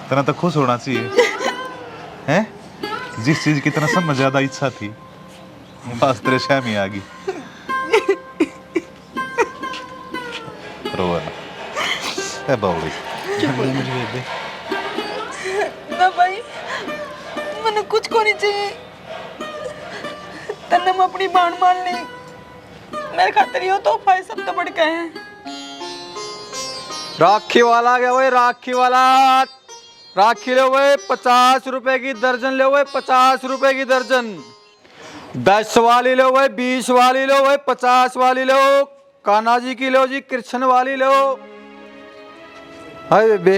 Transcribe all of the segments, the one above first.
तना तो खुश होना चाहिए हैं। जिस चीज की तना सब ज्यादा इच्छा थी बस तेरे शामी आ गई। रोना ए बावड़ी बेबे ना भाई मैंने कुछ को नहीं चाहिए। तन्ने मैं अपनी बाण मान ली मेरे खातिर यो तोहफा है सब तो बढ़ के है। राखी वाला गया भाई, राखी वाला राखी ले हुए 50 रुपए की दर्जन ले हुए, 50 रुपए की दर्जन। 10 वाली लो भाई, 20 वाली लो भाई, 50 वाली लो। कान्हा जी की लो जी, कृष्ण वाली लो। हाय बेबे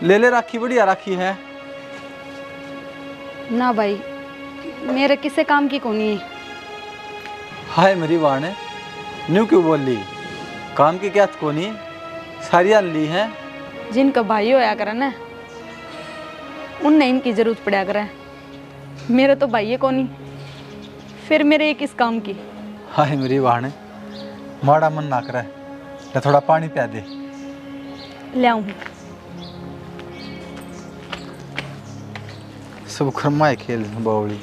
ले ले राखी, बढ़िया राखी है ना भाई मेरे किसे काम की कोनी है। हाय मेरी वाण न्यू क्यों बोल ली, काम की क्या कोनी, सारी अन ली है। जिनका भाई होया करे ना उनने इनकी जरूरत पड़ा करे, मेरे तो भाई है कोनी, फिर मेरे किस काम की। हाय मेरी वाण माड़ा मन ना करे, ले थोड़ा पानी पिया दे। ले आऊं सब खरमाए खेल बावली,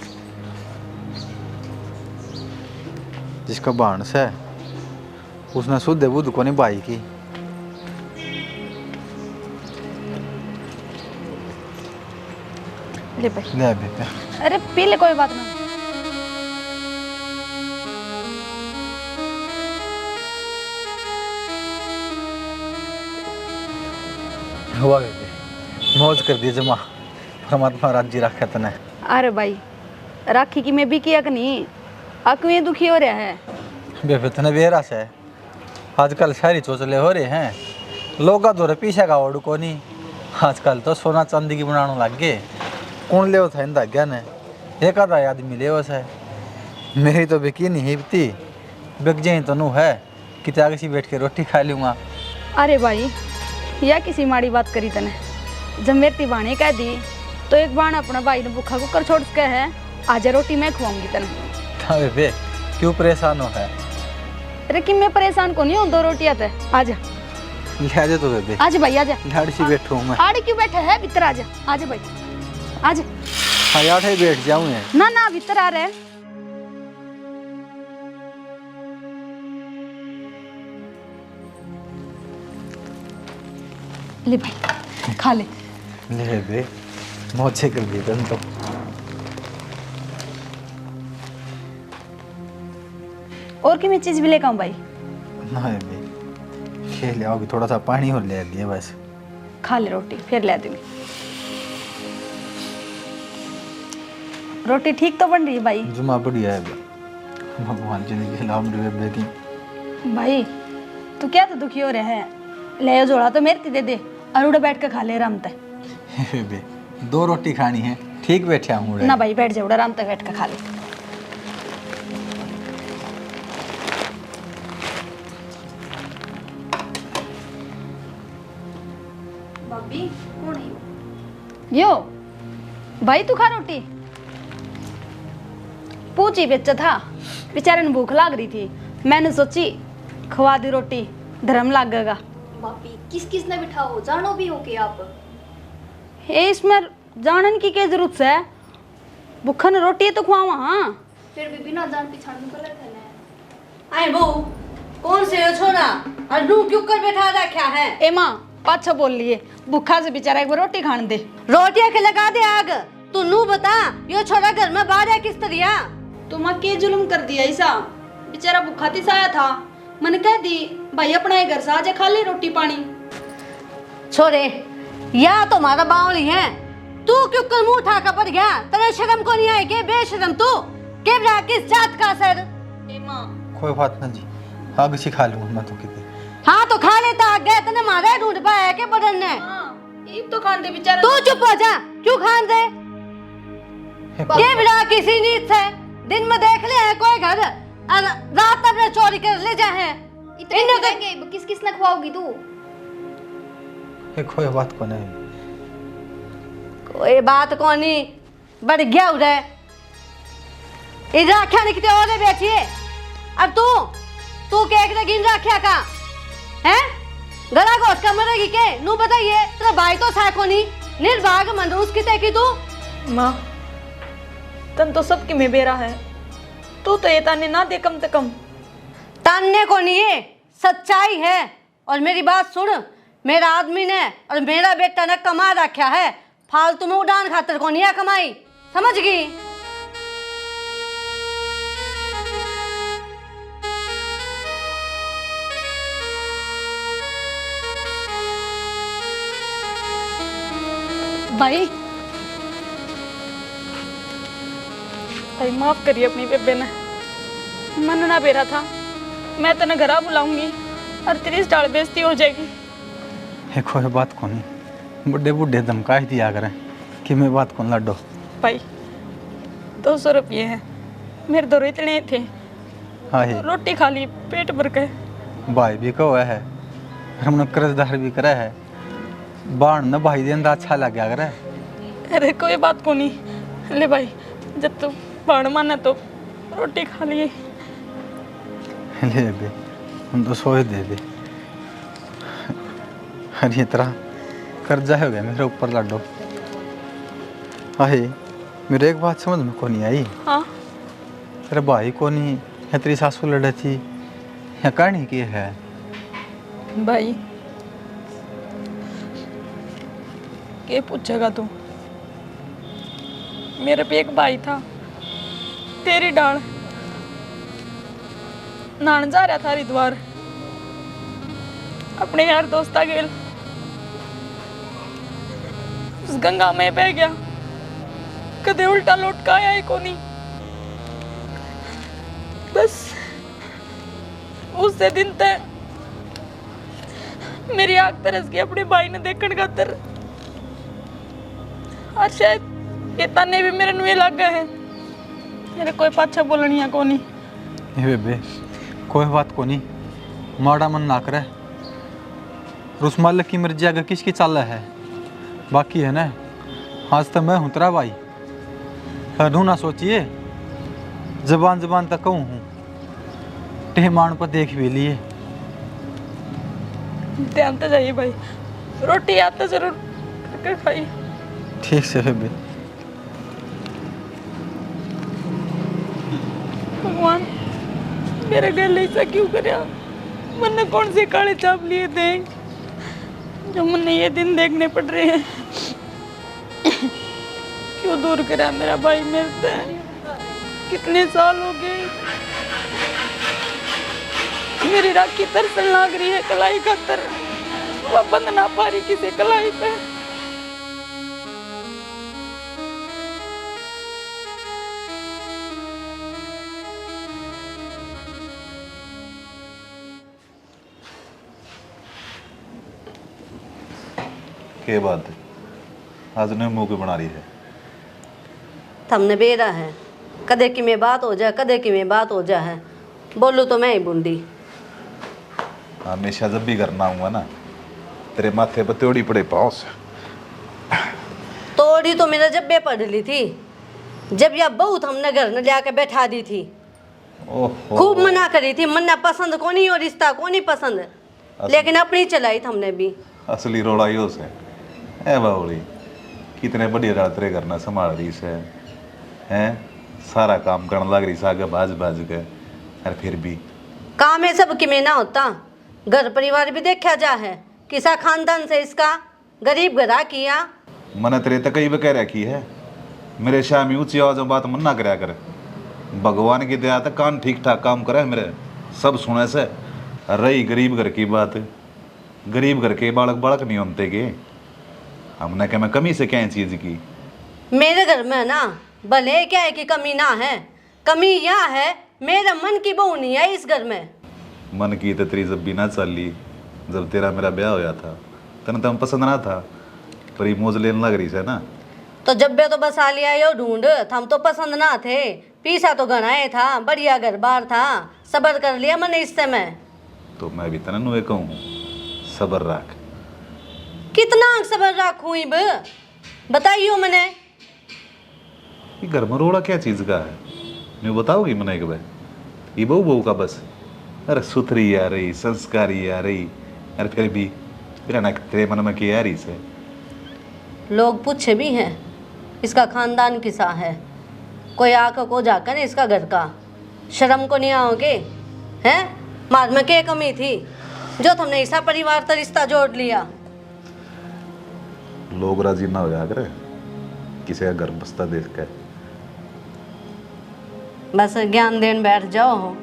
जिसका बाणस है उसने शुद्ध बुद्ध को नहीं बाई की। ले भाई ले बेटा, अरे पी ले कोई बात ना। हुआ बेबे मौज कर दी जमा, परमात्मा राज्य रखा तने। अरे भाई राखी की मैं भी किया कि नहीं, अकवे दुखी हो रहा है। बेबे तने बेरा से आजकल सारी चोचले हो रहे हैं, लोग दो पीछे का ओढ़ को नहीं। आजकल तो सोना चांदी की बनाने लग गए, कौन ले था इन धाग्या ने, एक आधा आदमी ले है। मेरी तो बिकी नहीं हिपती, बिक जाए तो नू है कि त्याग सी बैठ के रोटी खा लूँगा। अरे भाई या किसी माड़ी बात करी तने, जब मेरी बाणी कह दी तो एक बाण अपना भाई ने भूखा को कर छोड़ के है, आजा रोटी मैं खुआऊंगी तने। हाँ बेबे क्यों परेशान हो है। अरे कि मैं परेशान को नहीं हूँ, 2 रोटियां थे आजा। ले आजा तो बेबे, आजा भाई आजा। लाड़ सी बैठू मैं। आड़ी क्यों बैठे है, भीतर आजा। आजा भाई आजा। हाँ यार बैठ जाऊँ। ना ना भीतर आ रहे। ले भाई खा ले। ले बे मोचे कर दिए तुम तो। और की मैं चीज भी लेकर आऊं भाई। ना बे खेल आओगी, थोड़ा सा पानी और ले दिए बस। खा ले रोटी फिर ले दूंगी। रोटी ठीक तो बन रही है भाई। जुमा बढ़िया है बे, भगवान जी ने खिलाओ मेरे बेबे की। भाई तू क्या तो दुखी हो रहा है, ले जोड़ा तो मेरे दे दे और उड़े बैठ के खा ले आराम से। बेबे 2 रोटी खानी है, ठीक बैठे हूँ ना भाई बैठ जा, उड़ा आराम से बैठ के खा ले। भाभी कौन है यो? भाई तू खा रोटी। पूछी बेचा था, बेचारे ने भूख लाग रही थी, मैंने सोची खवा दी रोटी, धर्म लागेगा। भाभी किस किस ने बिठा हो, जानो भी हो के आप। ए इसमें जानन की क्या जरूरत है, भूखन रोटी तो खुआवा। हाँ फिर भी बिना जान पहचान निकल थे ना। आए बहू कौन से हो छोरा, और नू क्यों कर बैठा रखा है। ए माँ पाछा बोल लिए, भूखा से बेचारा एक बार रोटी खाने दे। रोटियां के लगा दे आग, तू नू बता यो छोरा घर में बाहर है किस तरह। तुम के जुल्म कर दिया ऐसा, बेचारा भूखा तिसाया था, मैंने कह दी भाई अपना घर से आजा खा ले रोटी पानी। छोरे या तो हमारा बावली है, तू क्यों कर मुंह उठा कर पड़ गया, तेरे शर्म को नहीं आएगी बेशरम तू, के बरा किस जात का सर। ए माँ कोई बात ना जी, आग सिखा लूँगा मैं तो कितने। हाँ तो खा लेता आगे, तने मारा ढूंढ पाया के बदन ने। एक तो खान दे बेचारा। तू चुप हो जा, क्यों खान दे। के बरा किसी नीत से दिन में देख ले है कोई घर, रात अपने चोरी कर ले जाए। इतने महंगे किस किस ने खवाओगी तू। कोई बात को नहीं, कोई बात को नहीं, बढ़ गया उधर इधर आख्या नहीं कितने और बैठी है। अब तू केक गिन रखा का है, गला घोट कर मरेगी के नू बताइए, तेरा भाई तो था को नहीं, निर्भाग मनरूस की तय की तू। माँ तन तो सबकी में बेरा है, तू तो ये ताने ना दे कम से कम। तानने को नहीं है, सच्चाई है। और मेरी बात सुन, मेरा आदमी ने और मेरा बेटा ने कमा रखा है, फालतू में उड़ान खातर को नहीं है कमाई, समझ गई। भाई भाई माफ करिए अपनी बेबे ने, मन ना बेरा था। मैं तेने घरा बुलाऊंगी और तेरी इस डाल बेइज्जती हो जाएगी। एक कोई बात को नहीं, बुढ़े बुढ़े धमका ही दिया करें कि मैं बात कौन लड्डो। भाई 200 रुपये हैं, मेरे दो इतने थे, हाँ रोटी खा ली पेट भर के। भाई भी कहो है, हमने कर्जदार भी करा है, बाण न भाई देंदा अच्छा लग गया करे। अरे कोई बात को नहीं, ले भाई जब तू बाण माना तो रोटी खा लिए। ले बे, हम तो सोए दे दे। अरे तरह कर्जा हो गया मेरे ऊपर लड्डो। आहे मेरे एक बात समझ में को नहीं आई। हाँ तेरे भाई को नहीं या तेरी सासू लड़े थी या कहानी की है? भाई के पूछेगा तू, मेरे पे एक भाई था, तेरी डाल नान जा रहा था हरिद्वार अपने यार दोस्ता गेल, उस गंगा में बह गया, कदे उल्टा लौट का आया ही को नहीं। बस उससे दिन तक मेरी आग तरस गई अपने भाई ने देखने खातर। और शायद ये ताने भी मेरे नुए लग गए हैं, मेरे कोई पाछा बोलनी है को नहीं। ये बेबे कोई बात को नहीं, माड़ा मन ना करे। उस मालिक की मर्जी अगर किसकी चाल है, बाकी है ना आज तो मैं हूँ तेरा भाई। हूँ ना सोचिए, जबान जबान तक कहूँ हूँ, टेमान पर देख भी लिए। ध्यान तो जाइए भाई, रोटी याद तो जरूर करके खाइए। ठीक से बेबे। भगवान मेरे घर ऐसा क्यों करया, मैंने कौन से काले चाप लिए थे जो मुझे ये दिन देखने पड़ रहे हैं। क्यों दूर करा मेरा भाई मेरे से, कितने साल हो गए। मेरी राखी तरसन लाग रही है कलाई खातर, वह बंद ना पा रही किसी कलाई पे। के बात है आज ने मुंह की बना रही है? थमने बेरा है, कदे की में बात हो जाए, कदे की में बात हो जाए, बोलू तो मैं ही बूंदी। हमेशा जब भी करना हुआ ना तेरे माथे पर त्योड़ी पड़े पाँव से। तोड़ी तो मेरा जब बे पढ़ ली थी, जब यह बहुत हमने घर में जाके बैठा दी थी, ओहो खूब मना करी थी, मन्ना पसंद को नहीं और रिश्ता को नहीं पसंद, लेकिन अपनी चलाई हमने भी। असली रोड़ा यो से ए बावली, कितने बढ़िया रात तेरे करना संभाल रही से हैं, सारा काम करने लग रही से आगे बाज बाज के, और फिर भी काम है सब कि में ना होता, घर परिवार भी देखा जा है, किसा खानदान से इसका गरीब घरा किया। मैंने तेरे तक ही कह रखी है, मेरे शामी ऊंची आवाज में बात मन ना करया कर। भगवान की दया तक कान ठीक ठाक काम करे मेरे, सब सुने से। रही गरीब घर की बात, गरीब घर के बालक बालक नहीं होते के, हमने क्या मैं कमी से क्या चीज की। मेरे घर में ना भले क्या है कि कमी ना है, कमी यह है मेरा मन की बहू नहीं है इस घर में। मन की तो तेरी जब भी ना चली, जब तेरा मेरा ब्याह होया था तने तो हम पसंद ना था, पर ये मौज लेने लग रही से ना। तो जब बे तो बसा लिया यो ढूंढ, हम तो पसंद ना थे, पीछा तो घनाए था, बढ़िया घर बार था, सबर कर लिया मैंने इस समय। तो मैं भी तने नुए कहूँ सबर रख। कितना सबर रखूं इब बताइयो मैंने। ये घर में रोड़ा क्या चीज का है, मैं बताओगी मैंने एक बार। ये बहू बहू का बस, अरे सुथरी आ रही, संस्कारी आ रही, अरे फिर भी तेरे मन में क्या आ रही से। लोग पूछे भी हैं इसका खानदान किसा है, कोई आकर को जाकर इसका घर का शर्म को नहीं आओगे हैं? मार में क्या कमी थी जो तुमने ऐसा परिवार का रिश्ता जोड़ लिया? लोग राजी ना हो जा करे किसी का घर बसता देख के। बस ज्ञान देन बैठ जाओ।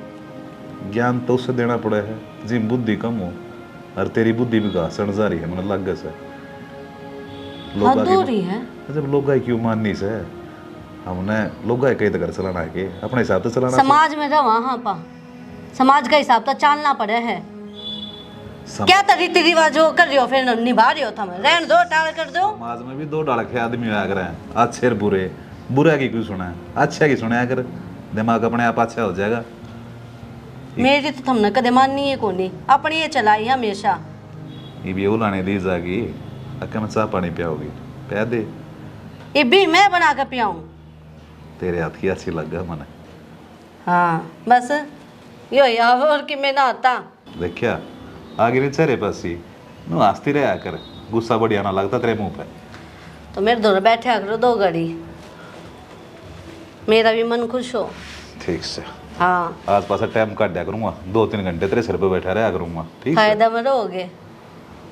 ज्ञान तो उससे देना पड़े है जी बुद्धि कम हो, और तेरी बुद्धि भी घासन जा रही है मन लग से। हद हो रही है। जब लोग क्यों माननी से हमने लोग कई तो घर चलाना है कि अपने हिसाब से चलाना। समाज में रहो हाँ पा, समाज का हिसाब तो चालना पड़े है। क्या तो रीति रिवाज जो कर रही हो फिर निभा रही हो तुम, रहन दो टाल कर दो। समाज में भी दो डाल के आदमी आया करे, अच्छे और बुरे। बुरा की क्यों सुना है, अच्छा की सुना कर, दिमाग अपने आप अच्छा हो जाएगा। मेरी तो तुमने कदे माननी है कोनी, अपनी ये चलाई हमेशा। ये भी लाने दी जागी, अक्का में चाह पानी पियाओगी, पिया दे। ये भी मैं बना कर पियाऊं? तेरे हाथ की अच्छी लग गया मने। हाँ बस यो यार और कि मैं ना आता। देखिया आगे नहीं चेहरे पास ही नो हंसती रहा कर, गुस्सा बढ़िया ना लगता तेरे मुंह पे। तो मेरे दोनों बैठे करो 2 घड़ी, मेरा भी मन खुश हो। ठीक से हाँ आज पास टाइम काट दिया करूंगा, 2-3 घंटे तेरे सिर पे बैठा रहा करूंगा। ठीक है फायदा में रहोगे।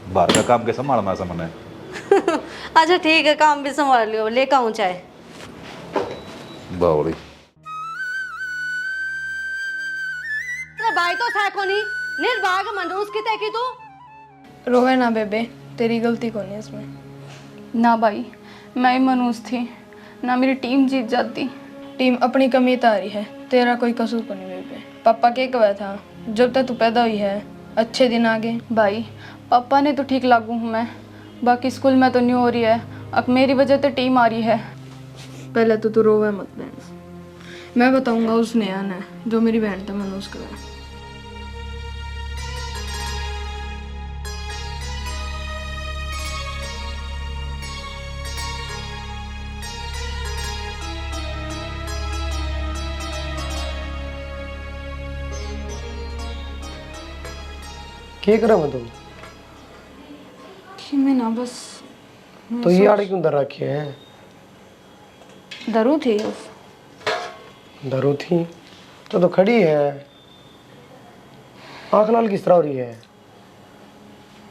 बाहर का काम कैसे संभालना समझ। अच्छा ठीक है, काम भी संभाल लियो, लेकर आऊँ चाय। बावड़ी तेरा भाई तो था कोनी, निर्भाग मनरूस की तय की तू। रोवे ना बेबे, तेरी गलती कौन है इसमें? ना भाई, मैं ही मनूस थी ना, मेरी टीम जीत जाती। टीम अपनी कमी तारी है, तेरा कोई कसूर को नहीं बेबे। पापा के कहा था जब तक तू पैदा हुई है अच्छे दिन आगे। भाई पापा ने तो ठीक लागू हूँ मैं, बाकी स्कूल में तो नहीं हो रही है, अब मेरी वजह से टीम आ रही है। पहले तो तू रोवे मत बहन, मैं बताऊंगा उस नेहा ने जो मेरी बहन था मनोज का। क्या करा मैं तुम? मैं ना बस तो ये आड़े क्यों धर रखे हैं? डरू थी। धरू थी तो खड़ी है। आँख लाल किस तरह हो रही है?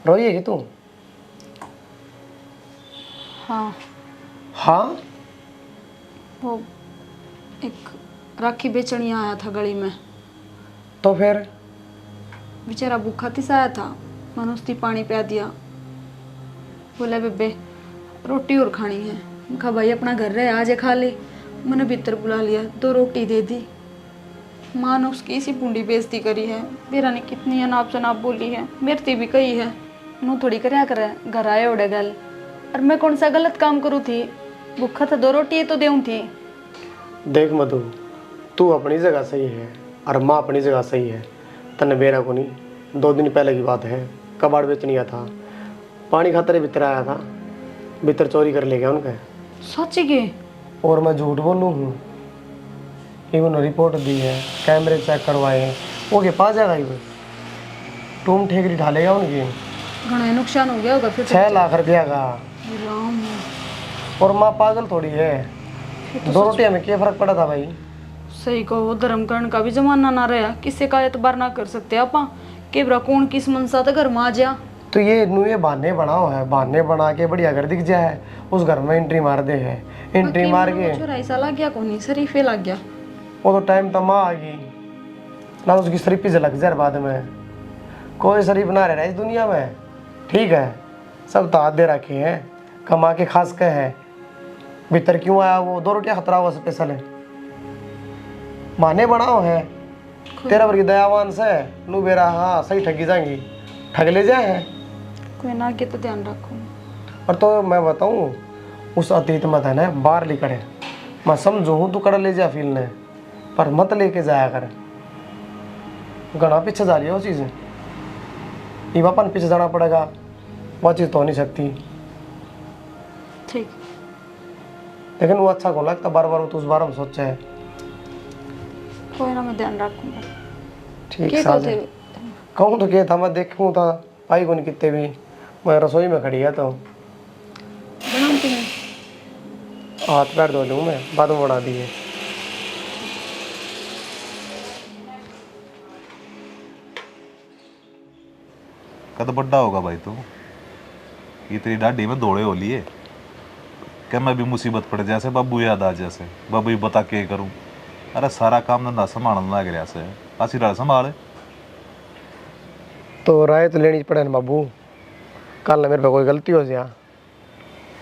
रोई है कि तू? हाँ हाँ वो एक राखी बेचनी आया था गली में, तो फिर बेचारा भूखा सा आया था, मैंने उसकी पानी पिया दिया। बोला बेबे रोटी और खानी है, मैं कहा भाई अपना घर रहे आज खा ले। मैंने भीतर बुला लिया, 2 रोटी दे दी। माँ ने उसकी इसी पूंडी बेइज्जती करी है, मेरा ने कितनी अनाप शनाप बोली है, मेरती भी कही है। नू थोड़ी करया करे, घर आए उड़े गल, और मैं कौन सा गलत काम करूँ थी? भूखा था 2 रोटी तो देऊँ थी। देख मधु, तू अपनी जगह सही है और माँ अपनी जगह सही है। तन्ने बेरा को नहीं, 2 दिन पहले की बात है, कबाड़ बेचनी आया था, पानी खातर भीतर आया था, भीतर चोरी कर ले गया उनके। सच के? और मैं झूठ बोलूँ हूँ? इन्होंने रिपोर्ट दी है, कैमरे चेक करवाए हैं, वो के पास जाएगा ये टूम ठेकरी ढालेगा उनकी। घना नुकसान हो गया होगा फिर। 6 लाख रुपया का। राम, और माँ पागल थोड़ी है, 2 रोटियां में क्या फर्क पड़ा था भाई? सही कहो, धर्म करण का भी जमाना ना रहा, किसी का एतबार ना कर सकते आपा। केबरा कौन किस मनसा तो घर में आ जा। तो ये नुए बहाने बनाओ है, बहाने बना के बढ़िया घर दिख जाए, उस घर में एंट्री मार दे है, एंट्री मार के छोरा ऐसा लग गया कोनी, शरीफे लग गया। वो तो टाइम तमा आ गई ना, उसकी शरीफी झलक जाए बाद में। कोई शरीफ ना रह रहा इस दुनिया में। ठीक है, सब तो हाथ दे रखे हैं, कमा के खास के है। भीतर क्यों आया वो? 2 रोटियां खतरा हुआ स्पेशल है, बहाने बनाओ है। तेरा वर्गी दयावान से नू बेरा हाँ सही ठगी जाएंगी, ठग ले जाए। कोई ना के तो ध्यान रखो। और तो मैं बताऊँ, उस अतीत में था ना बाहर लिखड़े, मैं समझू हूँ तू कर ले जा फील ने, पर मत लेके जाया कर। घना पीछे जा लिया वो चीज़, ये अपन पीछे जाना पड़ेगा, वो चीज़ तो हो नहीं सकती। ठीक, लेकिन वो अच्छा कौन लगता, बार बार तो उस बारे में सोचा है। कोई ना मैं ध्यान रखूंगा। ठीक के साज कहते? कहूँ तो क्या था, मैं देखूँ था पाई को नहीं कितने भी, मैं रसोई में खड़ी है तो बना तुम्हें? हाथ पैर धो लूँ मैं, बाद में बना दिए। कद बड्डा होगा भाई तू, ये तेरी डाढ़ी में दौड़े हो लिए क्या? मैं भी मुसीबत पड़ जैसे बाबू याद आ जैसे बाबू ही बता के करूं। अरे सारा काम धंधा संभालने लग रहा से, आसी डाल संभाल। तो राय तो लेनी पड़े ना बाबू, कल ना मेरे पे कोई गलती हो जाए।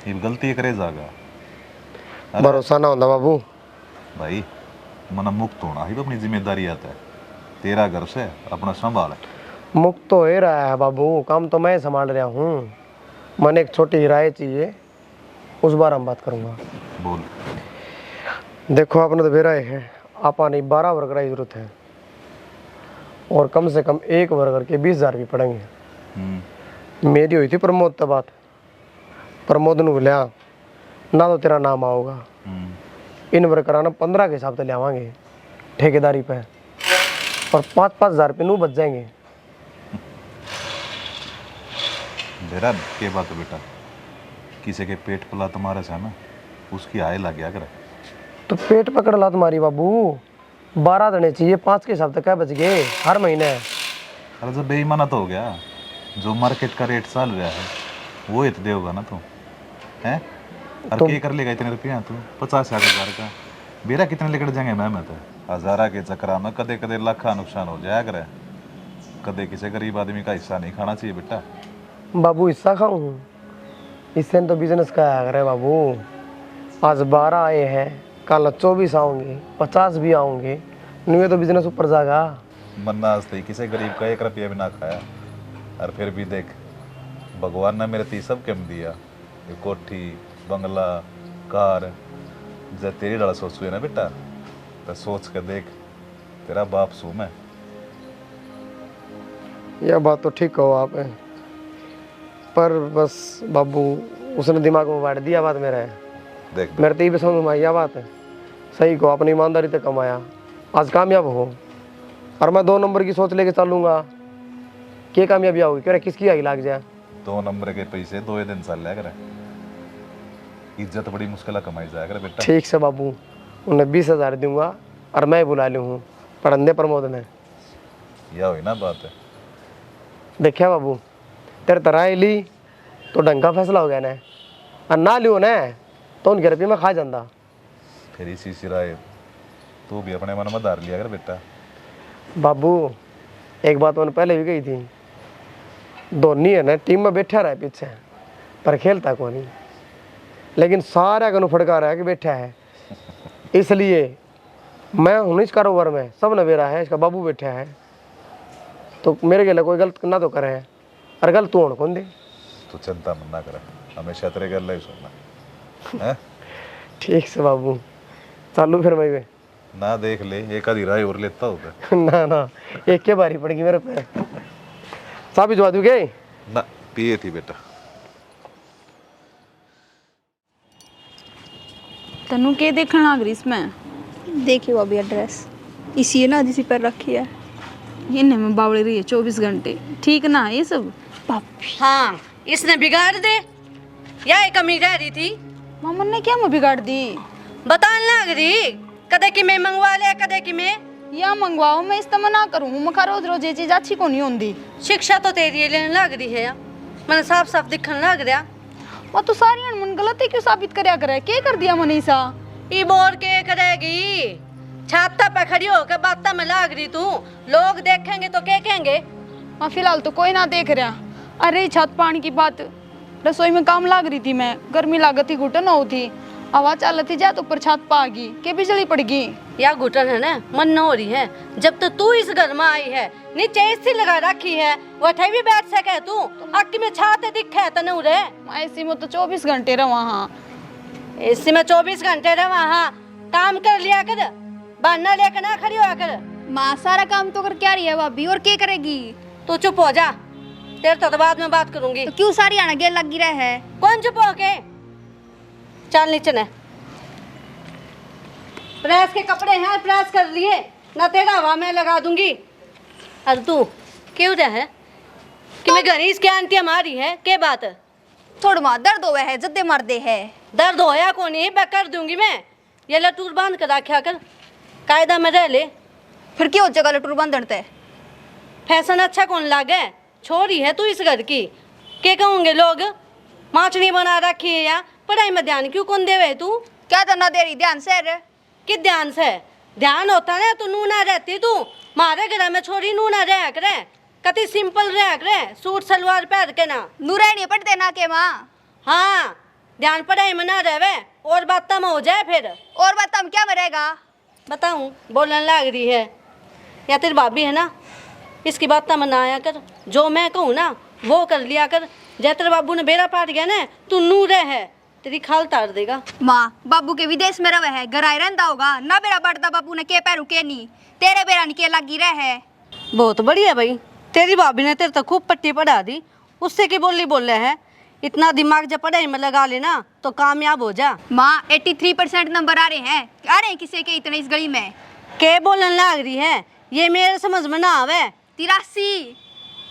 ये गलती करे जागा भरोसा ना होता बाबू। भाई, मन मुक्त होना ही तो अपनी जिम्मेदारी आता है। तेरा घर से अपना संभाल। मुक्त तो हो रहा है बाबू, काम तो मैं संभाल रहा हूँ। मन एक छोटी राय चाहिए, उस बार हम बात करूँगा। बोल। देखो आपने तो बेरा है, आपा नहीं 12 वर्कर की जरूरत है, और कम से कम एक वर्कर के 20,000 भी पड़ेंगे। मेरी हुई थी प्रमोद तब बात, प्रमोद ने बोलिया ना तो तेरा नाम आओगा, इन वर्करा ना 15 के हिसाब से ले आवांगे ठेकेदारी पे, और 5-5 हज़ार रुपये नू बच जाएंगे। बेरा के बात है बेटा, किसी के पेट पला तुम्हारे से ना उसकी आय लग गया करे। तो पेट पकड़ ला तुम्हारी बाबू, 12 देने चाहिए, 5 के हिसाब से क्या बच गए हर महीने। अरे जब बेईमाना तो हो गया, जो मार्केट का रेट चल रहा है वो ही तो देगा ना तू, हैं? और क्या कर लेगा इतने रुपया तू? 50-60 हज़ार का बेरा कितने लेकर जाएंगे मैं तो? हज़ारा के चक्कर में कदे कदे लाखा नुकसान हो जाया करे। कदे किसी गरीब आदमी का हिस्सा नहीं खाना चाहिए बेटा। बाबू हिस्सा खाऊं, इससे तो बिजनेस का आया करे बाबू। आज 12 आए हैं, कल 24 आऊँगे, 50 भी आऊँगे, नहीं तो बिजनेस ऊपर जाएगा। मन्ना आज तक किसी गरीब का 1 रुपया भी ना खाया, और फिर भी देख भगवान ने मेरे ती सब कम दिया, ये कोठी बंगला कार। जब तेरी लड़ा सोचू है ना बेटा, तो सोच के देख, तेरा बाप सू मैं। यह बात तो ठीक कहो आप, पर बस बाबू उसने दिमाग में बांट दिया बात मेरा है। देख मेरे तो समझ में आई यह बात है, सही को अपनी ईमानदारी से कमाया, आज कामयाब हो, और मैं 2 नंबर की सोच लेके चलूँगा, क्या कामयाबी होगी? कह रहे किसकी आगे लग जाए। 2 नंबर के पैसे 2 दिन चल लिया करे, इज्जत बड़ी मुश्किल कमाई जाया करे बेटा। ठीक से बाबू, उन्हें 20,000 दूंगा, और मैं बुला लूँ हूँ पढ़ने प्रमोद ने। यह हुई ना बात है। देखिया बाबू, तेरे तरह ली तो ढंग का फैसला हो गया ना, और ना लियो ना तो उनके रुपये में खा जाता। फिर इसी सिराए तू भी अपने मन में धार लिया कर बेटा। बाबू एक बात मैंने पहले भी कही थी, धोनी है ना टीम में बैठा रहा है पीछे, पर खेलता को नहीं, लेकिन सारा कनु फड़का रहा है कि बैठा है। इसलिए मैं हूँ इस कारोबार में, सब नवेरा है, इसका बाबू बैठा है, तो मेरे के लिए कोई गलत ना तो करे, और गलत तू होने कौन दे। तू चिंता मत ना कर, हमेशा तेरे गल ही सुनना है। ठीक से बाबू, चालू फिर मैं भी। ना देख ले, एक आधी राय और लेता होगा। ना ना, एक के बारी पड़ेगी मेरे पे। साबी जवा दूँ क्या? ना पिए थी बेटा। तनु के देखने लग रही इसमें? देखिए भाभी एड्रेस इसी है ना जिसी पर रखी है। इन्हें में बावड़ी रही है 24 घंटे, ठीक ना है ये सब? हाँ, इसने बिगाड़ दे, या एक कमी रह रही थी। मामन ने क्या मैं बिगाड़ दी? बताने लग रही, कदे कि मैं मंगवा लिया, कदे कि मैं या मंगवाओ, मैं इस मना करूँ, मखा रोज रोज ये चीज अच्छी को नहीं होती। शिक्षा तो तेरी लेने लग रही है, मैंने साफ साफ दिखने लग रहा। वो तो सारी अनमन गलती क्यों साबित करया करे? क्या कर दिया मनीषा? ई बोर के करेगी, छाता पे खड़ी होकर बातें में लाग रही तू, लोग देखेंगे तो क्या कहेंगे? हाँ फिलहाल तो कोई ना देख रहा। अरे छत पानी की बात, रसोई में काम लाग रही थी मैं, गर्मी लागत थी, घुटन हो थी, हवा चल रही जा तो ऊपर छत पा गई के बिजली पड़ गई। या घुटन है ना, मन न हो रही है, जब तक तू इस घर में आई है, नीचे एसी लगा रखी है, वठे भी बैठ सके तू, आखी में छाते दिखे है तनु रे। एसी में तो 24 घंटे रहा। हाँ एसी में 24 घंटे रहा, हाँ काम कर लिया कर, बहाना लेकर ना खड़ी हुआ कर। माँ सारा काम तो कर क्या रही है भाभी, और क्या करेगी? तू चुप हो जा, तेरे तो बाद में बात करूंगी। तो क्यों सारी आना गेल लगी रहा है? कौन चुप हो के? चल नीचे ने, प्रेस के कपड़े हैं, प्रेस कर लिए ना, तेरा हवा मैं लगा दूंगी। अरे तू क्यों रहा है कि मैं घर ही इसकी आंटी हमारी है, क्या बात है? थोड़ा मां दर्द होवे है जद्दे मरदे है। दर्द होया को नहीं मैं कर दूंगी मैं। ये लटूर बांध कर रखा कर, कायदा में रह ले। फिर क्यों जगह लटूर बंधते? फैशन अच्छा कौन लागे? छोरी है तू इस घर की, के कहोगे लोग? माचनी बना रखी है या पढ़ाई में ध्यान क्यों कौन देवे तू? क्या तो ना दे रही ध्यान से रे? कि ध्यान से ध्यान होता ना तू नू ना रहती तू। मारे घर में छोरी नू ना रह करे, कति सिंपल रह करे, सूट सलवार पहन के ना। नूरा नहीं पढ़ते ना के माँ। हाँ ध्यान पढ़ाई में ना रहे और बात में हो जाए फिर। और बात हम क्या मरेगा? बताऊं बोलने लग रही है या तेरी भाभी है ना, इसकी बात में ना आया कर। जो मैं कहूँ ना वो कर लिया कर। जय तेरे बाबू ने बेड़ा पाट गया ना तू नू रहे, तेरी खाल तार देगा। माँ बाबू के विदेश में रवे है, घर आए रहता होगा ना। बेरा बढ़ता बाबू ने के पैरू के नहीं, तेरे बेरा के लगी रहे। बहुत बढ़िया भाई, तेरी भाभी ने तेरे तो खूब पट्टी पढ़ा दी, उससे की बोली बोल रहे हैं। इतना दिमाग जब पढ़ाई में लगा लेना तो कामयाब हो जा। माँ 83% नंबर आ रहे हैं किसी के इतने इस गली में। के बोलने लग रही है, ये मेरे समझ में ना आवे। 83।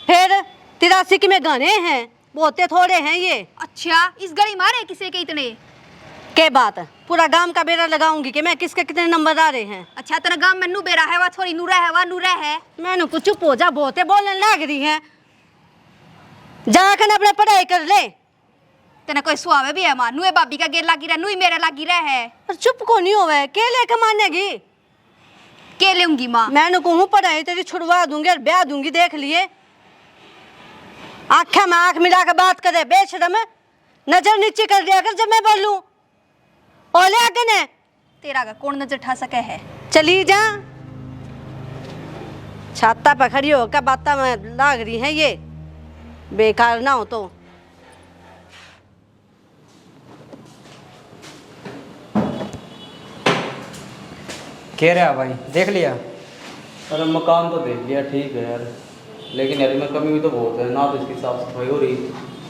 फिर 83 की में गाने हैं, बहुते थोड़े हैं ये। अच्छा इस गली मारे किसी के इतने? के बात पूरा गांव का बेरा लगाऊंगी कि मैं किसके कितने नंबर आ रहे हैं। अच्छा तेरा गांव में नू बेरा है वा थोड़ी नूरा है वा नूरा है। मैंने कुछ चुप हो जा, बहुते बोलने लग रही है। जाकर अपने पढ़ाई कर ले। तेना कोई सुहावे भी है मां, नूए बाबी का गेर लागी रहा, नूई मेरे लागी रहा है। और चुप को नहीं होवे, के लेके मानेगी? के लेंगी मां? मैंने कहूँ पढ़ाई तेरी छुड़वा दूंगी और ब्याह दूंगी, देख लिए। आँखें में आँख मिला के बात करे, बेशरम नजर नीचे कर दिया कर जब मैं बोलूं। ओले आगे ने तेरा का कौन नजर ठा सके है? चली जा। छाता पे खड़ी होकर बात में लाग रही है ये, बेकार ना हो तो। कह रहा भाई देख लिया? अरे मकान तो देख लिया ठीक है यार, लेकिन यार में कमी भी तो बहुत है ना। तो इसकी साफ सफाई हो रही,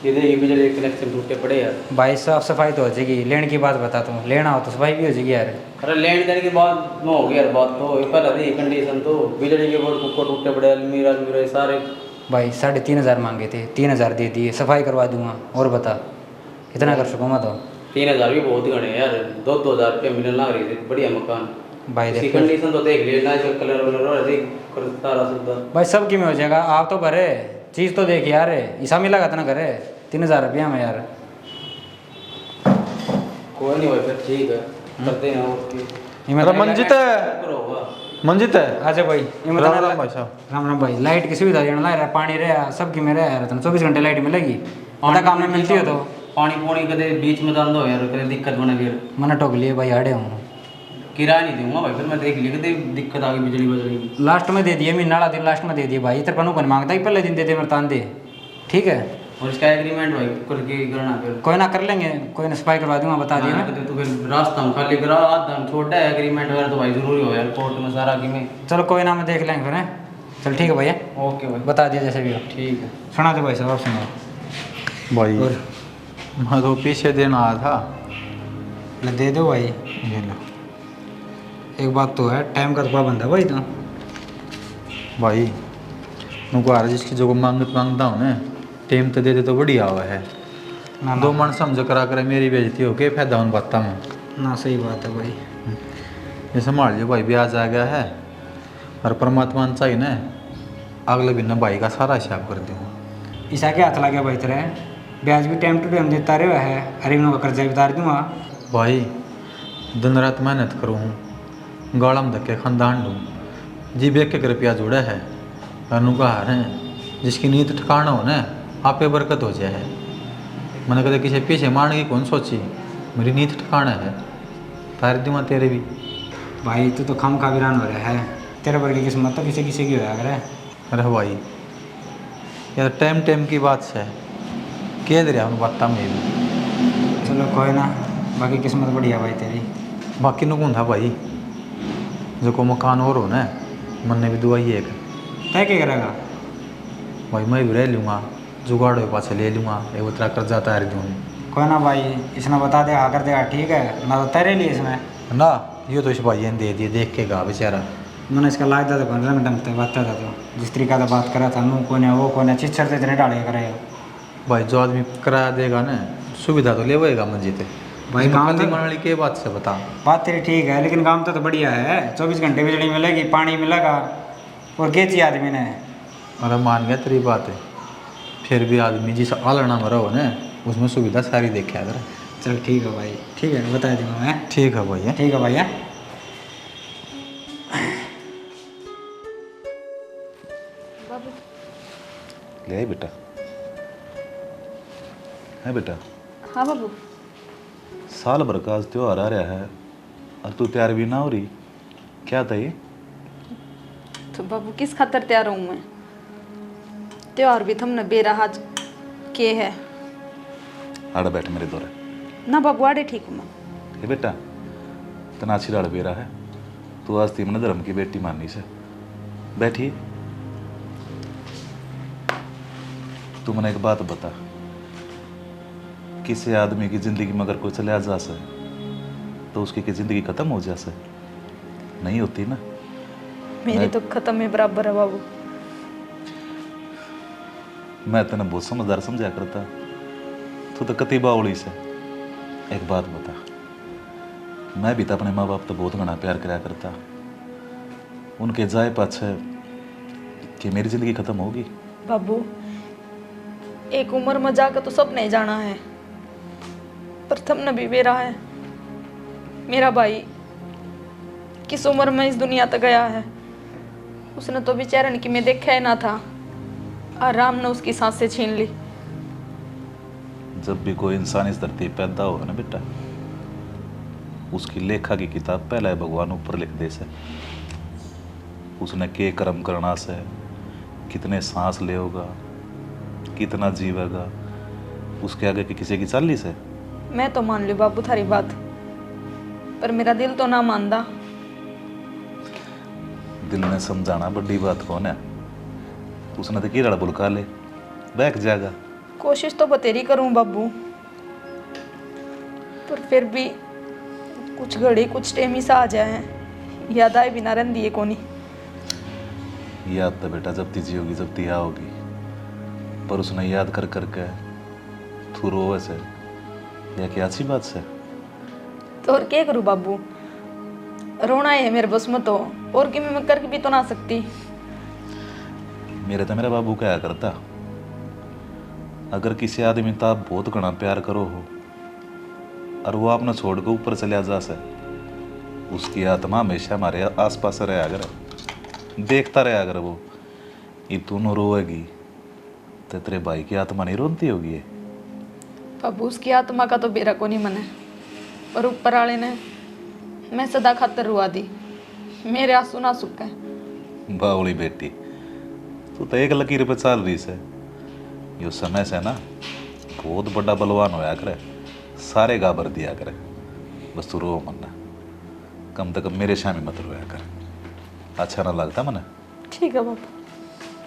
ये देखिए बिजली के कनेक्शन टूटे पड़े यार। भाई साफ सफाई तो हो जाएगी, लेने की बात बता तू, लेना हो तो सफाई भी हो जाएगी यार। अरे लेन देने के बाद में हो गया यार बात तो। पहले थी कंडीशन तो बिजली के बोर्ड कुकर टूटे पड़े, अलमीरा अलमीरा सारे। भाई 3,500 मांगे थे, 3,000 दे दिए, सफाई करवा दूंगा। और बता कितना कर सकूँ मैं तो? 3,000 भी बहुत घने यार, 2,000 रुपये मिलने लग रही थी। बढ़िया मकान भाई इसकी देख कंडीशन तो देख लिया ना, इसका कलर वलर और सारा सुविधा। भाई सब की में हो जाएगा, आप तो भरे चीज़ तो देख यार, ईसा मिला था ना करे 3,000 रुपया में यार। कोई नहीं भाई फिर ठीक है, करते हैं और अरे मंजित है, मंजित है। अच्छा भाई राम राम भाई साहब। राम राम भाई। लाइट की सुविधा देना ला रहा, पानी रहा सबकी में रहा यार, 24 घंटे लाइट मिलेगी। आधा काम में मिलती हो तो पानी पूनी कदे बीच में डाल दो यार, कदे दिक्कत बने फिर। मैंने टोक लिए भाई, आड़े हूँ किराया नहीं दूंगा भाई, फिर मैं देख लिया कदे दिक्कत आ गई बिजली बजली। लास्ट में दे दिए, महीना वाला दिन लास्ट में दे दिए भाई। तेरे पनू को नहीं मांगता ही, पहले दिन दे दे मेरे तान दे, ठीक है? और इसका एग्रीमेंट भाई करके करना फिर। कोई ना कर लेंगे, कोई ना सफाई करवा दूंगा, बता दिया हाँ, तो फिर रास्ता में खाली करा आधा छोटा है एग्रीमेंट वगैरह तो भाई जरूरी हो यार, कोर्ट में सारा की में। चलो कोई ना, मैं देख लेंगे फिर हैं। चल ठीक है भैया, ओके भाई बता दिया जैसे भी हो। ठीक है। सुना दो भाई साहब, आप सुनाओ। भाई और मैं तो पीछे देना आया था। ले दे दो भाई। ये लो एक बात तो है, टाइम का तो पाबंद है भाई तो। भाई मुझको आ रहा जिसकी जो मांगता हूँ ना, टाइम तो दे दे तो बढ़िया हुआ है। ना दो मन समझ करा कर मेरी बेइज्जती हो के फायदा उन बातों में। ना सही बात है भाई। ये संभाल लियो भाई, ब्याज आ गया है और परमात्मा ने चाहिए ना अगले महीने भाई का सारा हिसाब कर दूँ। ईसा के हाथ लगे भाई तेरे, ब्याज भी टाइम टू टाइम देता रहे है, हर महीने का कर्जा भी उतार दूंगा भाई। दिन रात मेहनत करूँ, गाड़ा में धक्के खानदान दूँ, जी बेक के रुपया जुड़ा है। अनु का हार है, जिसकी नींद ठिकाना हो ना आपे बरकत हो जाए। मैंने कदे किसी पीछे मारने की कौन सोची, मेरी नींद ठिकाना है। तारे दूँगा तेरे भी भाई। तू तो खम खा वीरान हो रहा है, तेरे पर की किस्मत तो किसी किसी की होया करे। अरे भाई यार टाइम टाइम की बात से कह दे रहा हूँ बात में भी। चलो कोई ना, बाकी किस्मत बढ़िया भाई तेरी। बाकी नु कौन था भाई, जो को मकान और हो ना मन ने भी दुआ ही एक तय क्या करेगा भाई। मैं भी रह लूँगा, जुगाड़ हो पास ले लूँगा, एक उतरा कर जाता है दूँ कोई ना भाई, इसने बता दे आकर देगा ठीक है ना, तो तेरे लिए इसमें ना। ये तो इस भाई ने दे दिए, देख के गा बेचारा। मैंने इसका लाग था रंग ढंग से बात था तो जिस तरीका से बात करा था नू कोने वो कोने चिच्छर से इतने डाले करे। भाई जो आदमी किराया देगा ना सुविधा तो ले होएगा मंजिल भाई काम कल्ली तो मनाली के बात से बता। बात तेरी ठीक है, लेकिन काम तो बढ़िया है। 24 घंटे बिजली मिलेगी, पानी मिलेगा, और क्या चाहिए आदमी ने। अरे मान गया तेरी बात है, फिर भी आदमी जिस आलना में रहो ना उसमें सुविधा सारी देखा अगर। चल ठीक है भाई, ठीक है, बता दूंगा मैं। ठीक है भैया। ठीक है भैया। ले आई बेटा, है बेटा। हाँ बाबू। साल भर का आज त्योहार आ रहा है और तू तैयार भी ना हो रही, क्या था ये? तो बाबू किस खातर तैयार हूँ मैं? त्योहार भी थमने बेरा आज के है आड़ बैठ मेरे दौरे। ना बाबू, आड़े ठीक हूँ मैं। ये बेटा तनाची राड़ बेरा है, तू आज थी मन धर्म की बेटी माननी से बैठी। तू मैंने एक बात बता, किसी आदमी की जिंदगी में अगर कोई चले जा से तो उसकी की जिंदगी खत्म हो जासे? नहीं होती ना। मेरी तो खत्म है बराबर है बाबू। मैं तेने बहुत समझदार समझा करता, तू तो कति बावली से। एक बात बता, मैं भी तो अपने माँ बाप तो बहुत घना प्यार कराया करता, उनके जाए पाछे कि मेरी जिंदगी खत्म होगी? बाबू एक उम्र में जाकर तो सब नहीं जाना है, पर थमने भी बेरा है। मेरा भाई किस उम्र में इस दुनिया तक गया है, उसने तो बेचारन की मैं देखा ही ना था, और राम ने उसकी सांसें छीन ली। जब भी कोई इंसान इस धरती पे पैदा हो ना बेटा, उसकी लेखा की किताब पहले भगवान ऊपर लिख दे से। उसने के कर्म करना से, कितने सांस ले होगा, कितना जीवेगा, उसके आगे की किसी की चाली से। मैं तो मान ली बाबू थारी बात, पर मेरा दिल तो ना मानदा। दिल ने समझाना बड़ी बात कौन है? उसने तो कीड़ा बुलका ले बैठ जाएगा। कोशिश तो बतेरी करूं बाबू, पर फिर भी कुछ घड़ी कुछ टेम ही सा आ जाए, याद आए बिना रन दिए कोनी। याद तो बेटा जब ती जियोगी जब ती आओगी, पर उसने याद कर करके तू रोवे से या क्या अच्छी बात से? तो और क्या करूं बाबू, रोना है मेरे बस में, तो और कि मैं करके भी तो ना सकती। मेरा बाबू क्या करता, अगर किसी आदमी तो आप बहुत घना प्यार करो हो और वो आपने छोड़ के ऊपर चले जा से, उसकी आत्मा हमेशा हमारे आसपास रहे अगर, देखता रहे अगर वो। ये तू न रोएगी तो तेरे भाई की आत्मा नहीं रोती होगी ये? बाबू उसकी आत्मा का तो बेरा को नहीं मने, और ऊपर वाले ने मैं सदा खातर रुआ दी, मेरे आंसू ना सूखे। बावली बेटी, तू तो एक लकीर पे चल रही से। यो समय से ना बहुत बड़ा बलवान होया करे, सारे गाबर दिया करे। बस तू रो मन्ना, कम से कम मेरे शामी मत रोया कर, अच्छा ना लगता मने। ठीक है बाबू।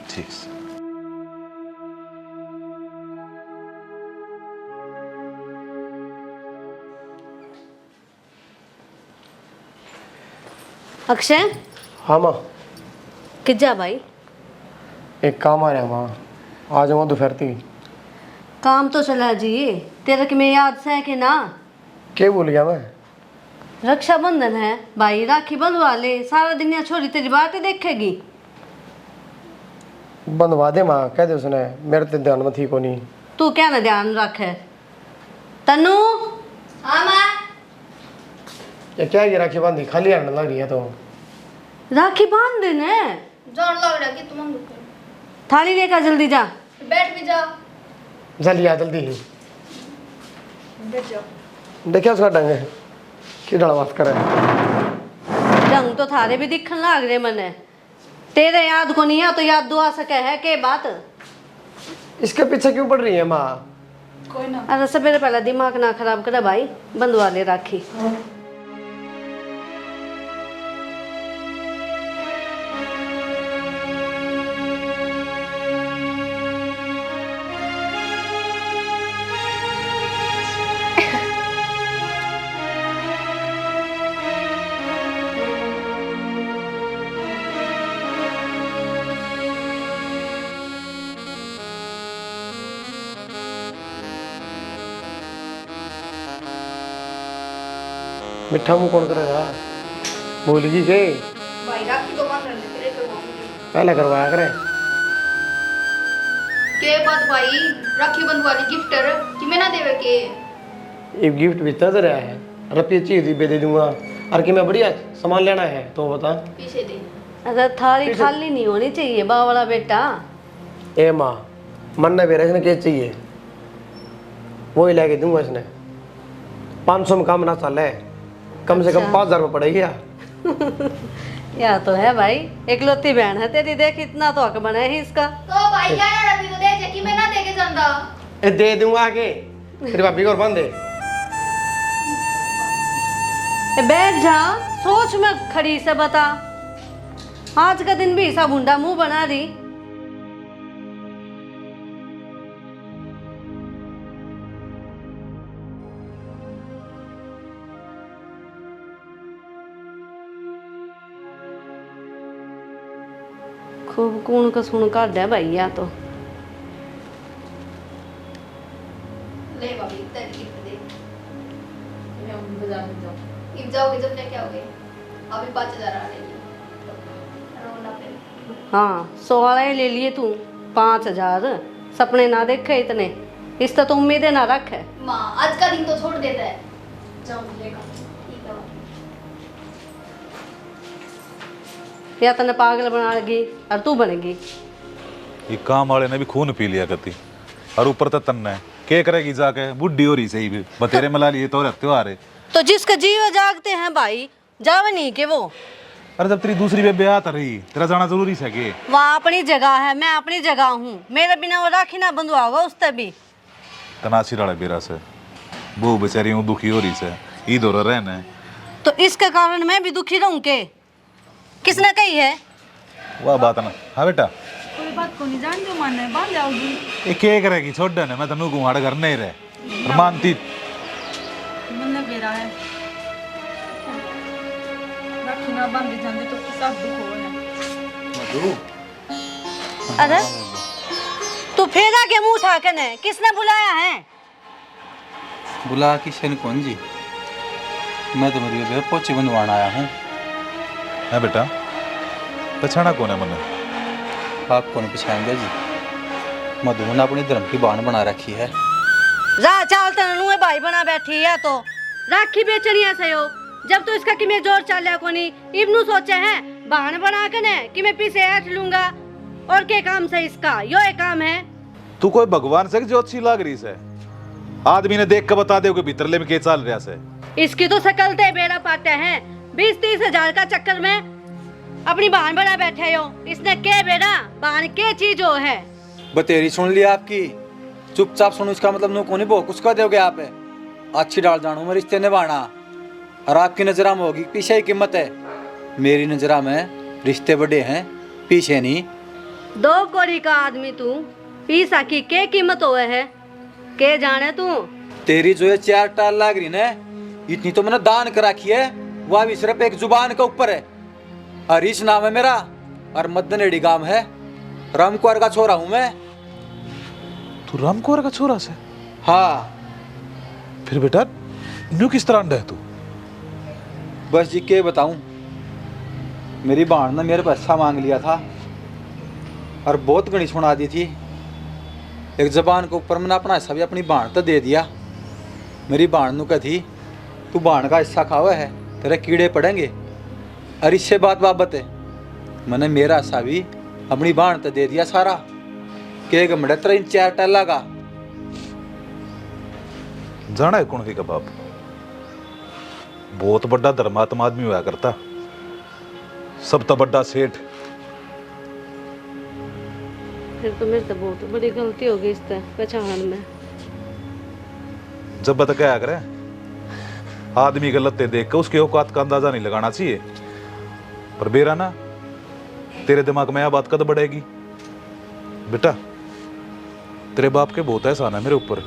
ठीक से। अक्षय। हाँ माँ। कित जा भाई? एक काम आ रहा है माँ, आ जाऊँगा दोपहर ती। काम तो चला जी, तेरे की मैं याद से है कि ना? क्या भूल गया मैं? रक्षाबंधन है भाई, राखी बंधवा ले, सारा दिन यहाँ छोरी तेरी बात ही देखेगी। बंधवा दे माँ, कह दे उसने, मेरे तो ध्यान में थी को नहीं। तू क्या ना ध्यान रखे? तनु। हाँ माँ। ये क्या ये राखी बांधी खाली हाथ लग रही है तो? राखी बांध देने जान लग रहा कि तुम थाली लेकर जल्दी जा। बैठ भी जा। जल्दी आ जल्दी। बैठ जाओ। देखिए उसका ढंग है कि बात करे। ढंग तो थारे भी दिखन लाग रहे मने, तेरे याद को नहीं है तो याद दुआ सके है के बात? इसके पीछे क्यों पड़ रही है माँ? कोई ना। अरे सवेरे पहले दिमाग ना खराब करे भाई, बंधवा ले राखी। मिठा मुंह कौन करेगा? भूल गई के? भाई राखी तो मान रहे तेरे करवाऊंगी। पहले करवाया करे। के बात भाई राखी बंधवाली गिफ्टर कि मैं ना देवे के? एक गिफ्ट भी तो रहा है, रुपये चीज भी दे दूंगा। और कि मैं बढ़िया सामान लेना है तो बता। पीछे दे। अरे थाली खाली नहीं होनी चाहिए बावला बेटा। ए माँ, मन ने मेरे इसने क्या चाहिए वो ही लेके दूंगा। इसने 500 में काम ना साल है, कम से कम 5000 रुपये पड़ेगी। या तो है भाई, इकलौती बहन है तेरी, देख इतना तो हक बना है इसका। तो भाई यार अभी तो दे कि मैं ना देके जांदा। ए दे दूंगा आगे, तेरी भाभी को और बंद दे। बैठ जा, सोच में खड़ी से बता। आज का दिन भी ऐसा भुंडा मुंह बना रही। खूब कूण का सुन काट है भाई या तो। ले भाभी तेरी गिफ्ट दे। मैं बाजार में जाऊं। इब जाओगे जब लेके आओगे? अभी 5000 आ लेगी। रोना पे। हाँ 16 ले लिए तू, 5000 सपने ना देखे इतने, इस तो उम्मीदें ना रख है। माँ आज का दिन तो छोड़ देता है। जाओ लेगा। ठीक है। या तने पागल बना लगी और तू बनेगी। ये काम वाले ने भी खून पी लिया करती, और ऊपर तो तन्ने के करेगी जाके, बुढ़ी हो रही सही भी बतेरे मला लिए तो त्योहार है। तो जिसका जीव जागते हैं भाई, जावे नहीं के वो। अरे जब तेरी दूसरी बेबे आ रही, तेरा जाना जरूरी है के? वहाँ अपनी जगह है, मैं अपनी जगह हूँ, मेरे बिना वो राखी ना बंधवा होगा उससे भी। तनाशी रहा बेरा से, वो बेचारी हूँ दुखी हो रही से, ईद हो रहा है। तो इसके कारण मैं भी दुखी रहूं के? किसने कही है? वाह बात ना। हाँ बेटा, कोई बात को नहीं जान जो मानना है बांध जाओगी। ये के करेगी छोड़ देने, मैं तनु घुमाड़े घर नहीं रहे और मानती। मन ने बेरा है राखी ना बांधी जांदी तो किसा दुख हो है। अरे तू फेरा के मुंह उठा के ने, किसने बुलाया है? बुला किशन कौन जी? मैं तो मेरी बेबे पोची बंधवाना आया हूँ। है बेटा, पछाना कौन है मने? आप कौन पछाएंगे जी? मधु ने अपनी धर्म की बाण बना रखी है। जा चालते नुए भाई बना बैठी है तो राखी बेचनी है सयो। जब तो इसका कि मैं जोर चाल लिया कोनी, इब्नू सोचे हैं बहाने बना के ने कि मैं पीछे हट लूंगा। और के काम से इसका यो एक काम है। तू कोई भगवान से जो अच्छी लग रही से, आदमी ने देख के बता दे कि भीतरले में के चाल रहा से। इसकी तो शकल ते बेड़ा पाते हैं, 20-30 हजार का चक्कर में अपनी बहन बना बैठे हो। इसने के बेड़ा बहन के चीज हो है। बतेरी सुन लिया आपकी, चुपचाप सुनो। इसका मतलब नो कोनी बहुत कुछ कर दोगे आप। अच्छी डाल जानू मैं रिश्ते निभाना, और आपकी नजरा में होगी पीछे ही कीमत है। मेरी नजरा में रिश्ते बड़े हैं, पीछे नहीं। 2 कौड़ी का आदमी तू, पीसा की के कीमत होए है के जाने तू। तेरी जो ये 4 टाल लाग रही ना, इतनी तो मैंने दान कर रखी है, वह भी सिर्फ एक जुबान के ऊपर है। हरीश नाम है मेरा, और मदनेड़ी गांव है। रामकुआर का छोरा हूँ मैं। तू रामकुआर का छोरा से? हाँ। फिर बेटा न्यू किस तरह अंडा है तू? बस जी के बताऊं, मेरी बहन ने मेरे पैसा मांग लिया था और बहुत गणी सुना दी थी। एक जबान के ऊपर मैंने अपना हिस्सा भी अपनी बहन तो दे दिया। मेरी बहन नु कही तू बहन का हिस्सा खावा है, तेरे कीड़े पड़ेंगे। और इससे बात है, मैंने मेरा हिस्सा भी अपनी बहन तो दे दिया सारा। के गमड़े तेरा इन 4 टल्ला का जाना है कौन का बाप? बहुत बड़ा धर्मात्मा आदमी हुआ करता, सब तो बड़ा सेठ। फिर तो मेरे से बहुत बड़ी गलती हो गई इस पहचान में। जब बता क्या करे, आदमी के लत्ते देख के उसके औकात का अंदाजा नहीं लगाना चाहिए। पर बेरा ना, तेरे दिमाग में यह बात कद बढ़ेगी? बेटा तेरे बाप के बहुत एहसान है मेरे ऊपर।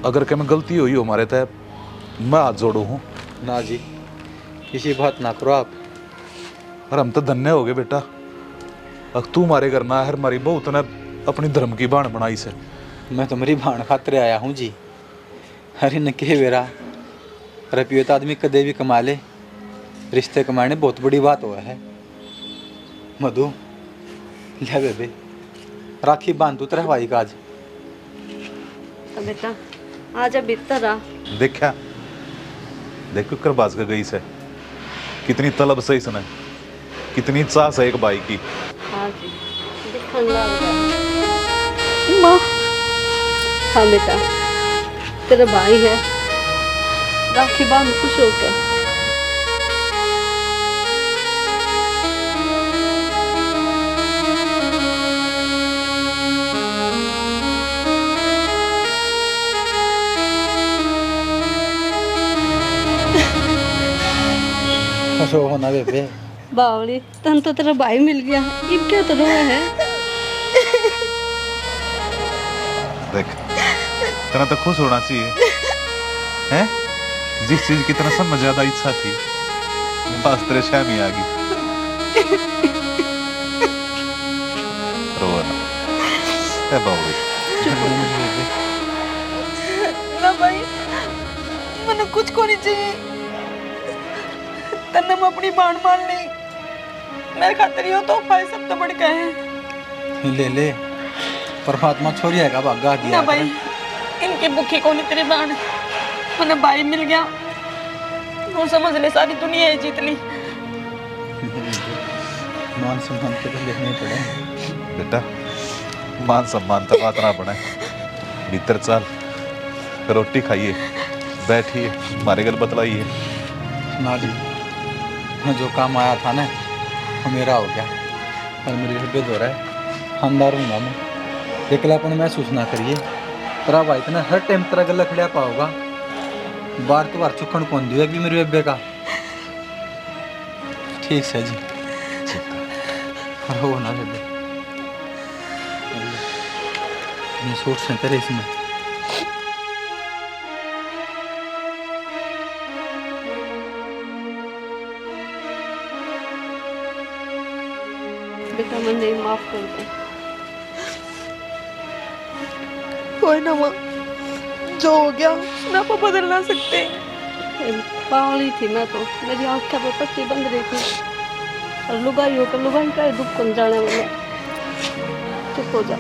अगर क्या मैं गलती हुई हो हमारे तय, मैं हाथ जोड़ू हूँ। ना जी, किसी बात ना करो आप। और हम तो धन्य हो गए बेटा, अब तू मारे करना है। हमारी बहुत ने अपनी धर्म की बाण बनाई से। मैं तो मेरी बहन खातिर आया हूँ जी। अरे न के बेरा रुपये तो आदमी कदे भी कमा ले, रिश्ते कमाने बहुत बड़ी बात हुआ है। मधु ले बेबे, राखी बांध तू तेरे भाई का आज। तो बेटा आज अब भीतर आ। देखा देखो कर बाज कर गई से, कितनी तलब से इसने, कितनी चाह है एक भाई की। हाँ जी दिखन लग रहा। माँ हाँ बेटा, तेरा भाई है, राखी बांध खुश होकर। रो ना बेबे। बावली तन तो तेरा भाई मिल गया, अब क्या तो रोया है। देख तेरा तो खुश होना चाहिए हैं, जिस चीज की तेरा सब में ज्यादा इच्छा थी बस तेरे शामी आ गई। रो ना ए बाबू। ना भाई मैंने कुछ को नहीं चाहिए, तन्ने मैं अपनी बाण मान ली, मेरे खातिर यो तो भाई सब तो बढ़ गए हैं। ले ले, परमात्मा छोरी है का भागा दिया। ना भाई इनके भूखे को नहीं तेरी बाण, मैंने भाई मिल गया, वो समझ ले सारी दुनिया है जीतनी। मान सम्मान के तो लेने पड़े बेटा, मान सम्मान तो बात ना पड़े, भीतर चल, रोटी खाइए, बैठिए, हमारे घर बतलाइए। ना जी, मैं जो काम आया था ना वो मेरा हो गया, और मेरी हृदय हो रहा है, खानदार हूँ मैं, अकेलापन महसूस ना करिए। तेरा भाई इतना हर टाइम तेरा गला खड़ा पाओगा, बार तो बार चुकन कौन दिया भी मेरे बेबे का। ठीक है जी, हो ना बेबे, मैं सोच से तेरे इसमें बेटा मैंने माफ कर दे। कोई ना माँ, जो हो गया ना आप बदल ना सकते। पावली थी मैं तो, मेरी आंखें पे पट्टी बंद रही थी, और लुगाई होकर लुगाई का दुख कौन जाने वाला। चुप हो जा।